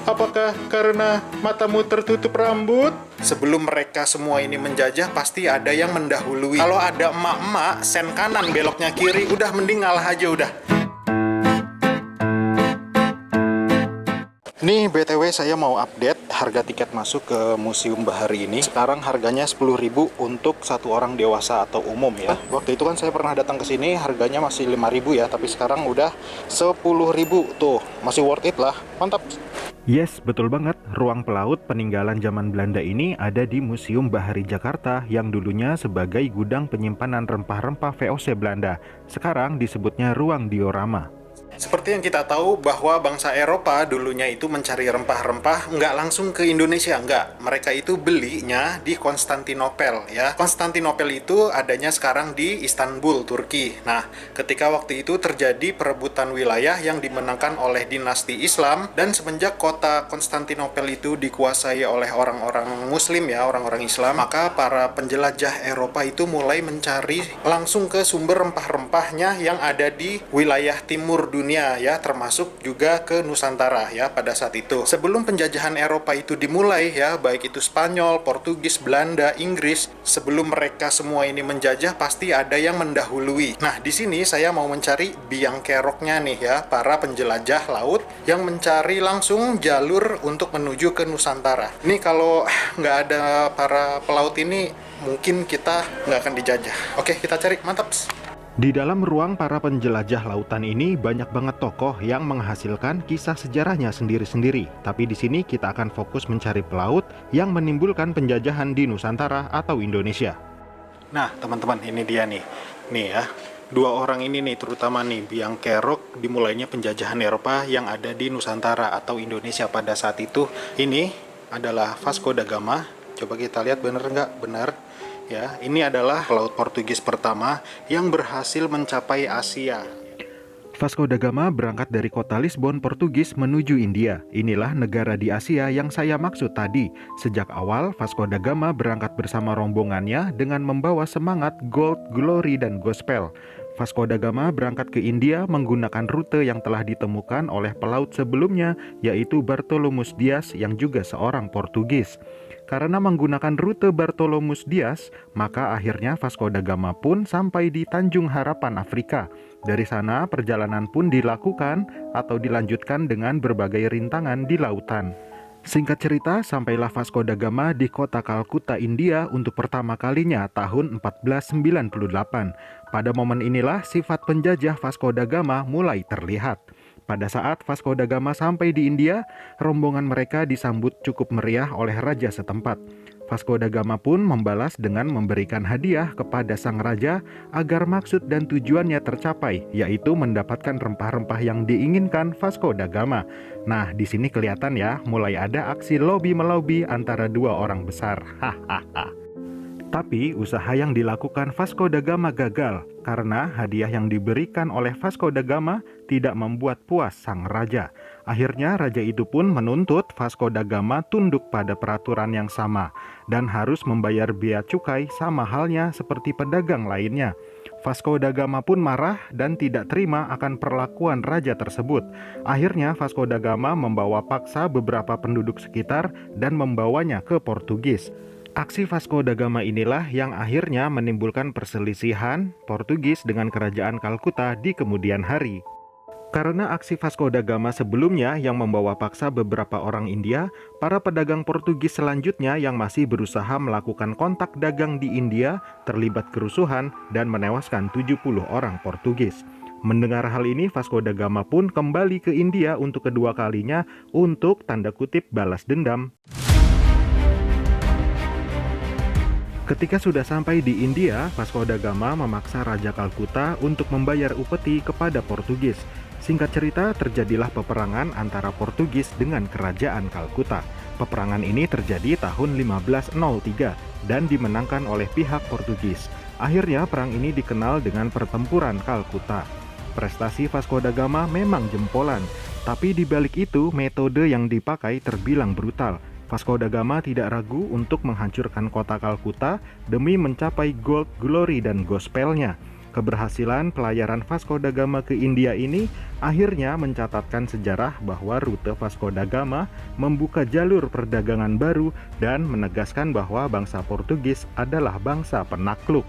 Apakah karena matamu tertutup rambut? Sebelum mereka semua ini menjajah, pasti ada yang mendahului. Kalau ada emak-emak, sen kanan beloknya kiri, udah mending ngalah aja udah. Nih BTW saya mau update harga tiket masuk ke Museum Bahari ini. Sekarang harganya 10.000 untuk satu orang dewasa atau umum ya. Waktu itu kan saya pernah datang ke sini harganya masih 5.000 ya, tapi sekarang udah 10.000 tuh. Masih worth it lah. Mantap. Yes, betul banget. Ruang pelaut peninggalan zaman Belanda ini ada di Museum Bahari Jakarta yang dulunya sebagai gudang penyimpanan rempah-rempah VOC Belanda. Sekarang disebutnya ruang diorama. Seperti yang kita tahu bahwa bangsa Eropa dulunya itu mencari rempah-rempah nggak langsung ke Indonesia, nggak. Mereka itu belinya di Konstantinopel ya. Konstantinopel itu adanya sekarang di Istanbul, Turki. Nah, ketika waktu itu terjadi perebutan wilayah yang dimenangkan oleh dinasti Islam, dan semenjak kota Konstantinopel itu dikuasai oleh orang-orang Muslim ya, orang-orang Islam, maka para penjelajah Eropa itu mulai mencari langsung ke sumber rempah-rempahnya yang ada di wilayah timur dunia ya, termasuk juga ke Nusantara ya pada saat itu. Sebelum penjajahan Eropa itu dimulai ya, baik itu Spanyol, Portugis, Belanda, Inggris, sebelum mereka semua ini menjajah pasti ada yang mendahului. Nah, di sini saya mau mencari biang keroknya nih ya, para penjelajah laut yang mencari langsung jalur untuk menuju ke Nusantara. Ini kalau nggak ada para pelaut ini, mungkin kita nggak akan dijajah. Oke, kita cari, mantap. Di dalam ruang para penjelajah lautan ini banyak banget tokoh yang menghasilkan kisah sejarahnya sendiri-sendiri. Tapi di sini kita akan fokus mencari pelaut yang menimbulkan penjajahan di Nusantara atau Indonesia. Nah, teman-teman, ini dia nih. Nih ya, dua orang ini nih terutama nih biang kerok dimulainya penjajahan Eropa yang ada di Nusantara atau Indonesia pada saat itu. Ini adalah Vasco da Gama. Coba kita lihat bener nggak? Bener. Ya, ini adalah pelaut Portugis pertama yang berhasil mencapai Asia. Vasco da Gama berangkat dari kota Lisbon, Portugis menuju India. Inilah negara di Asia yang saya maksud tadi. Sejak awal, Vasco da Gama berangkat bersama rombongannya dengan membawa semangat gold, glory, dan gospel. Vasco da Gama berangkat ke India menggunakan rute yang telah ditemukan oleh pelaut sebelumnya, yaitu Bartolomus Dias yang juga seorang Portugis. Karena menggunakan rute Bartolomus Dias, maka akhirnya Vasco da Gama pun sampai di Tanjung Harapan, Afrika. Dari sana perjalanan pun dilakukan atau dilanjutkan dengan berbagai rintangan di lautan. Singkat cerita, sampailah Vasco da Gama di kota Kalkuta, India untuk pertama kalinya tahun 1498. Pada momen inilah sifat penjajah Vasco da Gama mulai terlihat. Pada saat Vasco da Gama sampai di India, rombongan mereka disambut cukup meriah oleh raja setempat. Vasco da Gama pun membalas dengan memberikan hadiah kepada sang raja agar maksud dan tujuannya tercapai, yaitu mendapatkan rempah-rempah yang diinginkan Vasco da Gama. Nah, di sini kelihatan ya, mulai ada aksi lobby-melobi antara dua orang besar. Hahaha. Tapi usaha yang dilakukan Vasco da Gama gagal karena hadiah yang diberikan oleh Vasco da Gama tidak membuat puas sang raja. Akhirnya raja itu pun menuntut Vasco da Gama tunduk pada peraturan yang sama dan harus membayar bea cukai sama halnya seperti pedagang lainnya. Vasco da Gama pun marah dan tidak terima akan perlakuan raja tersebut. Akhirnya Vasco da Gama membawa paksa beberapa penduduk sekitar dan membawanya ke Portugis. Aksi Vasco da Gama inilah yang akhirnya menimbulkan perselisihan Portugis dengan kerajaan Kalkuta di kemudian hari. Karena aksi Vasco da Gama sebelumnya yang membawa paksa beberapa orang India, para pedagang Portugis selanjutnya yang masih berusaha melakukan kontak dagang di India terlibat kerusuhan dan menewaskan 70 orang Portugis. Mendengar hal ini, Vasco da Gama pun kembali ke India untuk kedua kalinya untuk tanda kutip balas dendam. Ketika sudah sampai di India, Vasco da Gama memaksa Raja Kalkuta untuk membayar upeti kepada Portugis. Singkat cerita, terjadilah peperangan antara Portugis dengan Kerajaan Kalkuta. Peperangan ini terjadi tahun 1503 dan dimenangkan oleh pihak Portugis. Akhirnya perang ini dikenal dengan Pertempuran Kalkuta. Prestasi Vasco da Gama memang jempolan, tapi di balik itu metode yang dipakai terbilang brutal. Vasco da Gama tidak ragu untuk menghancurkan kota Kalkuta demi mencapai gold, glory, dan gospelnya. Keberhasilan pelayaran Vasco da Gama ke India ini akhirnya mencatatkan sejarah bahwa rute Vasco da Gama membuka jalur perdagangan baru dan menegaskan bahwa bangsa Portugis adalah bangsa penakluk.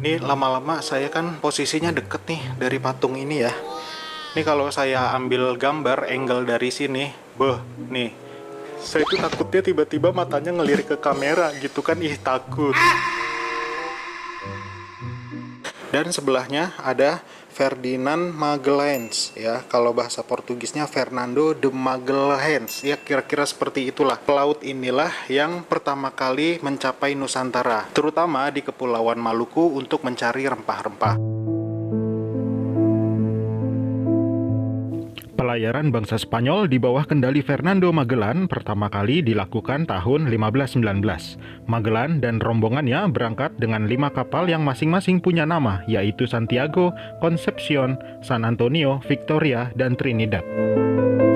Ini lama-lama saya kan posisinya deket nih dari patung ini ya. Ini kalau saya ambil gambar angle dari sini, nih. Saya tuh takutnya tiba-tiba matanya ngelirik ke kamera gitu kan, takut. Dan sebelahnya ada Ferdinand Magalhães ya. Kalau bahasa Portugisnya Fernando de Magalhães. Ya kira-kira seperti itulah. Pelaut inilah yang pertama kali mencapai Nusantara, terutama di Kepulauan Maluku untuk mencari rempah-rempah. Pelayaran bangsa Spanyol di bawah kendali Fernando Magellan pertama kali dilakukan tahun 1519. Magellan dan rombongannya berangkat dengan 5 kapal yang masing-masing punya nama, yaitu Santiago, Concepcion, San Antonio, Victoria, dan Trinidad.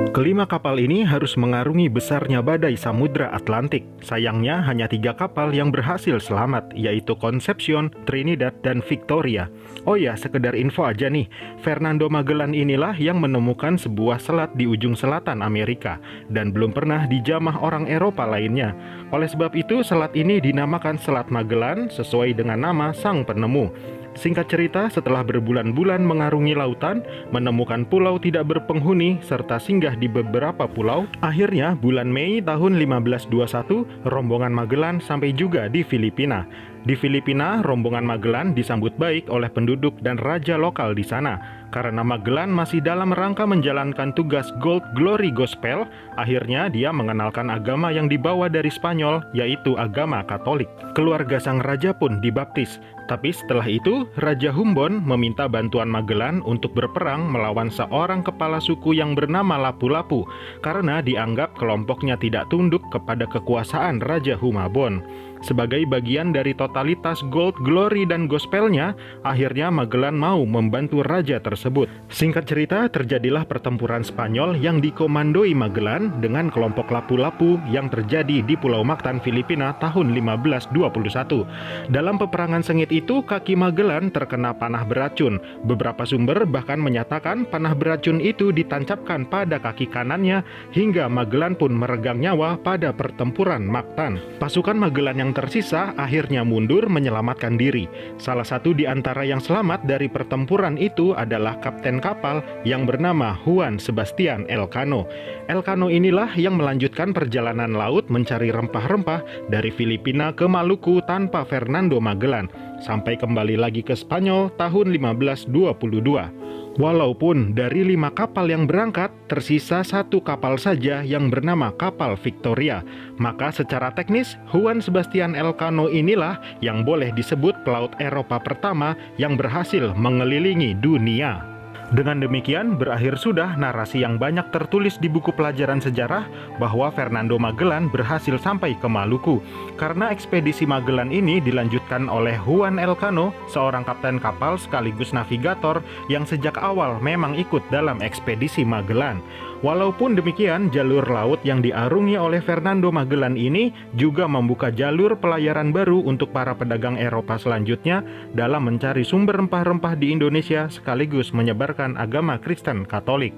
Kelima kapal ini harus mengarungi besarnya badai Samudra Atlantik. Sayangnya hanya 3 kapal yang berhasil selamat, yaitu Concepcion, Trinidad, dan Victoria. Oh ya, sekedar info aja nih, Fernando Magellan inilah yang menemukan sebuah selat di ujung selatan Amerika dan belum pernah dijamah orang Eropa lainnya. Oleh sebab itu, selat ini dinamakan Selat Magellan sesuai dengan nama sang penemu. Singkat cerita, setelah berbulan-bulan mengarungi lautan, menemukan pulau tidak berpenghuni, serta singgah di beberapa pulau, akhirnya bulan Mei tahun 1521, rombongan Magellan sampai juga di Filipina. Di Filipina, rombongan Magellan disambut baik oleh penduduk dan raja lokal di sana. Karena Magellan masih dalam rangka menjalankan tugas Gold Glory Gospel, akhirnya dia mengenalkan agama yang dibawa dari Spanyol, yaitu agama Katolik. Keluarga sang raja pun dibaptis. Tapi setelah itu, Raja Humbon meminta bantuan Magellan untuk berperang melawan seorang kepala suku yang bernama Lapu-Lapu, karena dianggap kelompoknya tidak tunduk kepada kekuasaan Raja Humabon. Sebagai bagian dari totalitas Gold Glory dan Gospelnya, akhirnya Magellan mau membantu raja tersebut. Singkat cerita, terjadilah pertempuran Spanyol yang dikomandoi Magellan dengan kelompok Lapu-Lapu yang terjadi di Pulau Mactan, Filipina tahun 1521. Dalam peperangan sengit itu, kaki Magellan terkena panah beracun. Beberapa sumber bahkan menyatakan panah beracun itu ditancapkan pada kaki kanannya hingga Magellan pun meregang nyawa pada pertempuran Mactan. Pasukan Magellan yang tersisa akhirnya mundur menyelamatkan diri. Salah satu di antara yang selamat dari pertempuran itu adalah kapten kapal yang bernama Juan Sebastian Elcano. Elcano inilah yang melanjutkan perjalanan laut mencari rempah-rempah dari Filipina ke Maluku tanpa Fernando Magellan, sampai kembali lagi ke Spanyol tahun 1522. Walaupun dari 5 kapal yang berangkat, tersisa 1 kapal saja yang bernama kapal Victoria. Maka secara teknis, Juan Sebastian Elcano inilah yang boleh disebut pelaut Eropa pertama yang berhasil mengelilingi dunia. Dengan demikian, berakhir sudah narasi yang banyak tertulis di buku pelajaran sejarah bahwa Fernando Magellan berhasil sampai ke Maluku. Karena ekspedisi Magellan ini dilanjutkan oleh Juan Elcano, seorang kapten kapal sekaligus navigator yang sejak awal memang ikut dalam ekspedisi Magellan. Walaupun demikian, jalur laut yang diarungi oleh Fernando Magellan ini juga membuka jalur pelayaran baru untuk para pedagang Eropa selanjutnya dalam mencari sumber rempah-rempah di Indonesia sekaligus menyebarkan agama Kristen Katolik.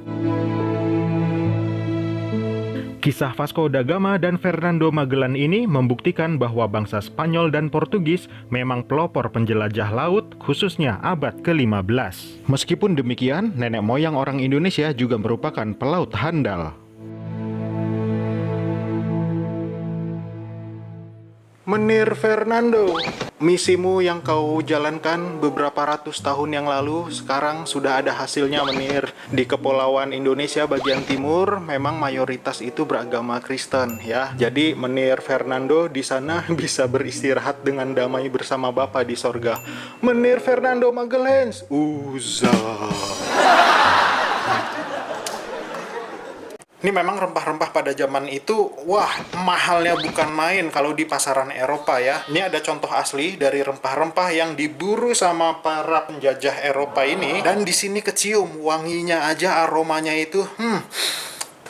Kisah Vasco da Gama dan Fernando Magellan ini membuktikan bahwa bangsa Spanyol dan Portugis memang pelopor penjelajah laut, khususnya abad ke-15. Meskipun demikian, nenek moyang orang Indonesia juga merupakan pelaut handal. Menir Fernando, misimu yang kau jalankan beberapa ratus tahun yang lalu sekarang sudah ada hasilnya, Menir. Di Kepulauan Indonesia bagian timur memang mayoritas itu beragama Kristen ya. Jadi Menir Fernando di sana bisa beristirahat dengan damai bersama Bapa di sorga. Menir Fernando Magalhães, Ini memang rempah-rempah pada zaman itu, wah, mahalnya bukan main kalau di pasaran Eropa ya. Ini ada contoh asli dari rempah-rempah yang diburu sama para penjajah Eropa ini. Dan di sini kecium wanginya aja, aromanya itu,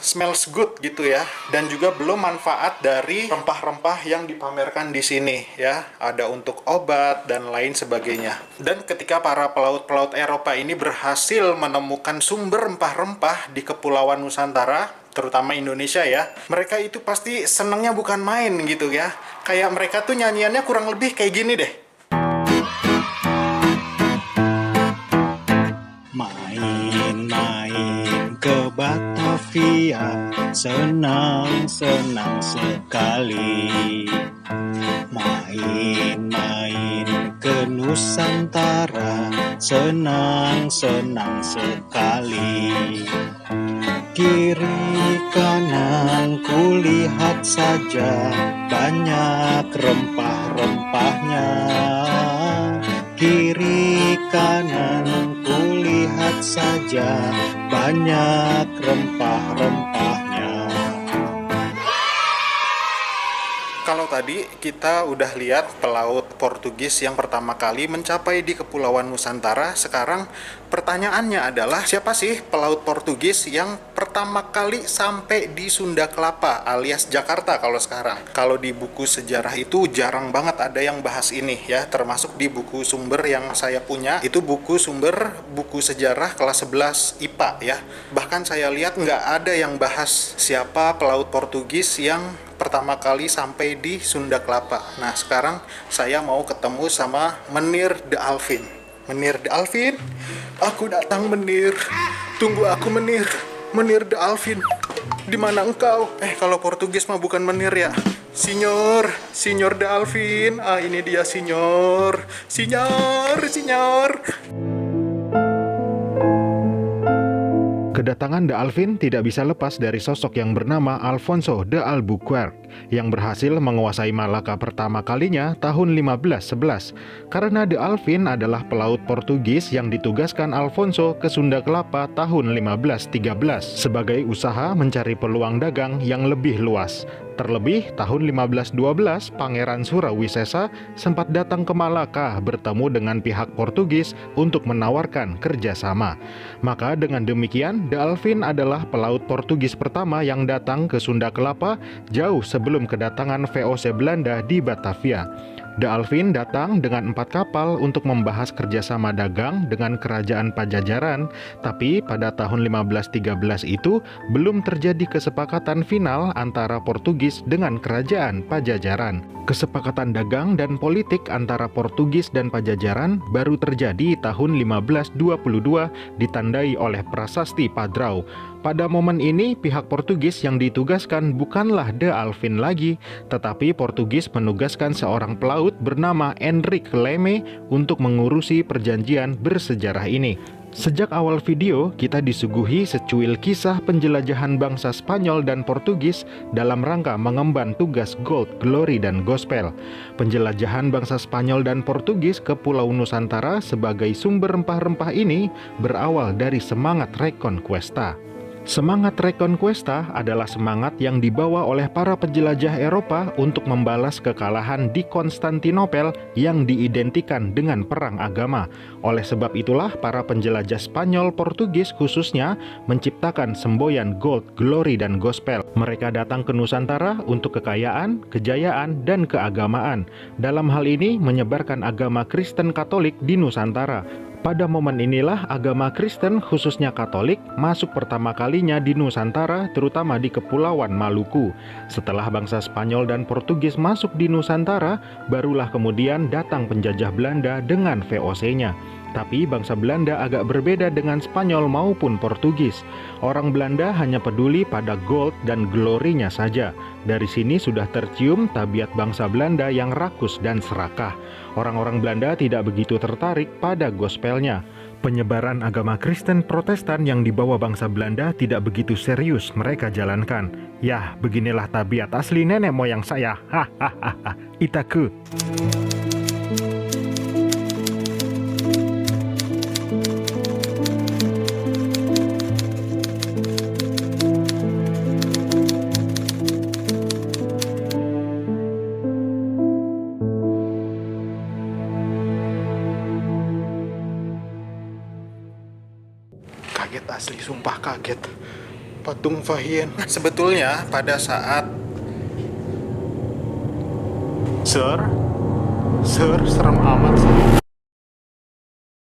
smells good gitu ya, dan juga belum manfaat dari rempah-rempah yang dipamerkan di sini ya, ada untuk obat dan lain sebagainya. Dan ketika para pelaut-pelaut Eropa ini berhasil menemukan sumber rempah-rempah di Kepulauan Nusantara, terutama Indonesia ya, mereka itu pasti senangnya bukan main gitu ya. Kayak mereka tuh nyanyiannya kurang lebih kayak gini deh. Main-main ke Batavia, senang-senang sekali. Main-main ke Nusantara, senang-senang sekali. Kiri kanan kulihat saja, banyak rempah-rempahnya. Kiri kanan kulihat saja, banyak rempah-rempahnya. Kalau tadi kita udah lihat pelaut Portugis yang pertama kali mencapai di Kepulauan Nusantara, sekarang pertanyaannya adalah siapa sih pelaut Portugis yang pertama kali sampai di Sunda Kelapa alias Jakarta kalau sekarang. Kalau di buku sejarah itu jarang banget ada yang bahas ini ya, termasuk di buku sumber yang saya punya, itu buku sumber buku sejarah kelas 11 IPA ya. Bahkan saya lihat nggak ada yang bahas siapa pelaut Portugis yang pertama kali sampai di Sunda Kelapa. Nah, sekarang saya mau ketemu sama Menir de Alvin. Menir de Alvin, aku datang Menir. Tunggu aku Menir. Menir de Alvin, di mana engkau? Kalau Portugis mah bukan Menir ya. Signor, Signor de Alvin. Ah, ini dia Signor. Signor. Kedatangan de Alvin tidak bisa lepas dari sosok yang bernama Alfonso de Albuquerque yang berhasil menguasai Malaka pertama kalinya tahun 1511. Karena de Alvin adalah pelaut Portugis yang ditugaskan Alfonso ke Sunda Kelapa tahun 1513 sebagai usaha mencari peluang dagang yang lebih luas. Terlebih, tahun 1512, Pangeran Surawisesa sempat datang ke Malaka bertemu dengan pihak Portugis untuk menawarkan kerjasama. Maka dengan demikian, de Alvin adalah pelaut Portugis pertama yang datang ke Sunda Kelapa jauh sebelum kedatangan VOC Belanda di Batavia. De Alvin datang dengan 4 kapal untuk membahas kerjasama dagang dengan kerajaan Pajajaran, tapi pada tahun 1513 itu belum terjadi kesepakatan final antara Portugis dengan kerajaan Pajajaran. Kesepakatan dagang dan politik antara Portugis dan Pajajaran baru terjadi tahun 1522 ditandai oleh Prasasti Padrau. Pada momen ini, pihak Portugis yang ditugaskan bukanlah de Alvin lagi, tetapi Portugis menugaskan seorang pelaut bernama Henrique Leme untuk mengurusi perjanjian bersejarah ini. Sejak awal video, kita disuguhi secuil kisah penjelajahan bangsa Spanyol dan Portugis dalam rangka mengemban tugas Gold, Glory, dan Gospel. Penjelajahan bangsa Spanyol dan Portugis ke Pulau Nusantara sebagai sumber rempah-rempah ini berawal dari semangat Reconquista. Semangat Reconquista adalah semangat yang dibawa oleh para penjelajah Eropa untuk membalas kekalahan di Konstantinopel yang diidentikan dengan perang agama. Oleh sebab itulah para penjelajah Spanyol Portugis khususnya menciptakan semboyan Gold, Glory, dan Gospel. Mereka datang ke Nusantara untuk kekayaan, kejayaan, dan keagamaan. Dalam hal ini menyebarkan agama Kristen Katolik di Nusantara. Pada momen inilah agama Kristen khususnya Katolik masuk pertama kalinya di Nusantara, terutama di Kepulauan Maluku. Setelah bangsa Spanyol dan Portugis masuk di Nusantara, barulah kemudian datang penjajah Belanda dengan VOC-nya. Tapi bangsa Belanda agak berbeda dengan Spanyol maupun Portugis. Orang Belanda hanya peduli pada gold dan glory-nya saja. Dari sini sudah tercium tabiat bangsa Belanda yang rakus dan serakah. Orang-orang Belanda tidak begitu tertarik pada gospelnya. Penyebaran agama Kristen Protestan yang dibawa bangsa Belanda tidak begitu serius mereka jalankan. Yah, beginilah tabiat asli nenek moyang saya. Hahaha. Itaku. Kaget asli, sumpah kaget. patung Fahien. Sebetulnya pada saat Sir, serem amat sih.